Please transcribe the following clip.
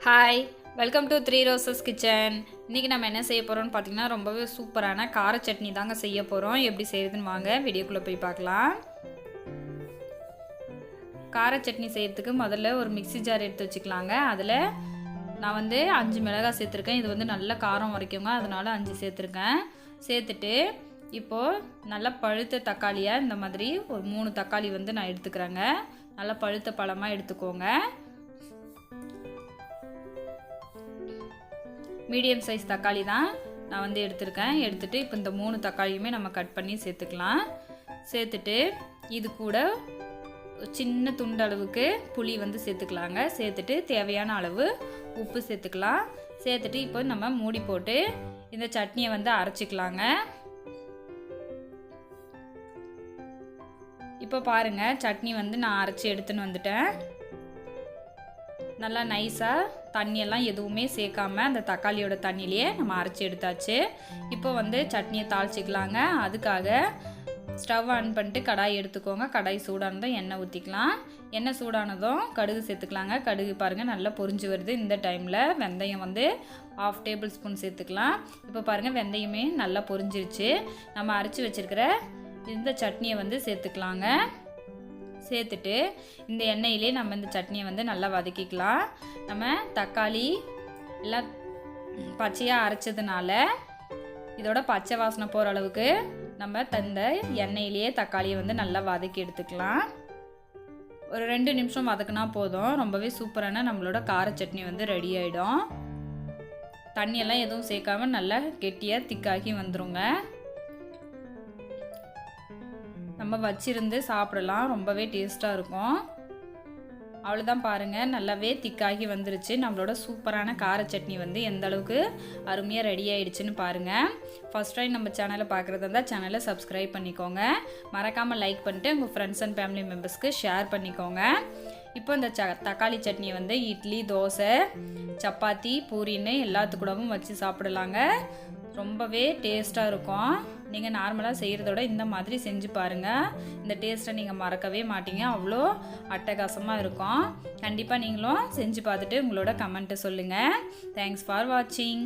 Hi, welcome to 3 roses kitchen. இன்றைக்கி நம்ம என்ன செய்ய போகிறோம்னு பார்த்தீங்கன்னா ரொம்பவே சூப்பரான கார சட்னி தாங்க செய்ய போகிறோம். எப்படி செய்கிறதுன்னு வாங்க வீடியோக்குள்ளே போய் பார்க்கலாம். கார சட்னி செய்கிறதுக்கு முதல்ல ஒரு மிக்ஸி ஜார் எடுத்து வச்சுக்கலாங்க. அதில் நான் 5 மிளகாய் சேர்த்துருக்கேன். இது நல்ல காரம் வரைக்குங்க, அதனால் 5 சேர்த்துருக்கேன். சேர்த்துட்டு இப்போது நல்லா பழுத்த தக்காளியாக இந்த மாதிரி ஒரு 3 தக்காளி நான் எடுத்துக்கிறேங்க. நல்லா பழுத்த பழமாக எடுத்துக்கோங்க. மீடியம் சைஸ் தக்காளி தான் நான் எடுத்திருக்கேன். எடுத்துகிட்டு இப்போ இந்த 3 தக்காளியுமே நம்ம கட் பண்ணி சேர்த்துக்கலாம். சேர்த்துட்டு இது கூட சின்ன துண்டு அளவுக்கு புளி சேர்த்துக்கலாங்க. சேர்த்துட்டு தேவையான அளவு உப்பு சேர்த்துக்கலாம். சேர்த்துட்டு இப்போ நம்ம மூடி போட்டு இந்த சட்னியை அரைச்சிக்கலாங்க. இப்போ பாருங்கள், சட்னி நான் அரைச்சி எடுத்துன்னு வந்துட்டேன். நல்லா நைஸாக தண்ணியெல்லாம் எதுவுமே சேர்க்காம அந்த தக்காளியோட தண்ணியிலையே நம்ம அரைச்சி எடுத்தாச்சு. இப்போ சட்னியை தாளிச்சிக்கலாங்க. அதுக்காக ஸ்டவ் ஆன் பண்ணிட்டு கடாய் எடுத்துக்கோங்க. கடாய் சூடானதும் எண்ணெய் ஊற்றிக்கலாம். எண்ணெய் சூடானதும் கடுகு சேர்த்துக்கலாங்க. கடுகு பாருங்கள் நல்லா பொரிஞ்சு வருது. இந்த டைமில் வெந்தயம் 1/2 டேபிள் ஸ்பூன் சேர்த்துக்கலாம். இப்போ பாருங்கள் வெந்தயமே நல்லா பொரிஞ்சிருச்சு. நம்ம அரைச்சி வச்சுருக்கிற இந்த சட்னியை சேர்த்துக்கலாங்க. சேர்த்துட்டு இந்த எண்ணெயிலே நம்ம இந்த சட்னியை நல்லா வதக்கிக்கலாம். நம்ம தக்காளி எல்லாம் பச்சையாக அரைச்சதுனால இதோட பச்சை வாசனை போகிற அளவுக்கு நம்ம இந்த எண்ணெயிலேயே தக்காளியை நல்லா வதக்கி எடுத்துக்கலாம். ஒரு 2 நிமிஷம் வதக்குனா போதும். ரொம்பவே சூப்பரான நம்மளோட கார சட்னி ரெடி ஆகிடும். தண்ணியெல்லாம் எதுவும் சேர்க்காம நல்லா கெட்டியாக திக்காகி வந்துருங்க. நம்ம வச்சிருந்து சாப்பிடலாம். ரொம்பவே டேஸ்ட்டாக இருக்கும். அவ்வளோதான் பாருங்கள், நல்லாவே திக்காகி வந்துருச்சு. நம்மளோட சூப்பரான கார சட்னி எந்த அளவுக்கு அருமையாக ரெடி ஆகிடுச்சுன்னு பாருங்கள். ஃபஸ்ட் டைம் நம்ம சேனலை பார்க்குறதா இருந்தால் சேனலை சப்ஸ்கிரைப் பண்ணிக்கோங்க. மறக்காமல் லைக் பண்ணிட்டு உங்கள் ஃப்ரெண்ட்ஸ் அண்ட் ஃபேமிலி மெம்பர்ஸ்க்கு ஷேர் பண்ணிக்கோங்க. இப்போ இந்த தக்காளி சட்னி இட்லி, தோசை, சப்பாத்தி, பூரின்னு எல்லாத்துக்கூடவும் வச்சு சாப்பிடலாங்க. ரொம்பவே டேஸ்ட்டாக இருக்கும். நீங்கள் நார்மலாக செய்கிறதோட இந்த மாதிரி செஞ்சு பாருங்கள். இந்த டேஸ்ட்டை நீங்கள் மறக்கவே மாட்டீங்க. அவ்வளோ அட்டகாசமாக இருக்கும். கண்டிப்பாக நீங்களும் செஞ்சு பார்த்துட்டு உங்களோட கமெண்ட்டை சொல்லுங்கள். தேங்க்ஸ் ஃபார் வாட்சிங்.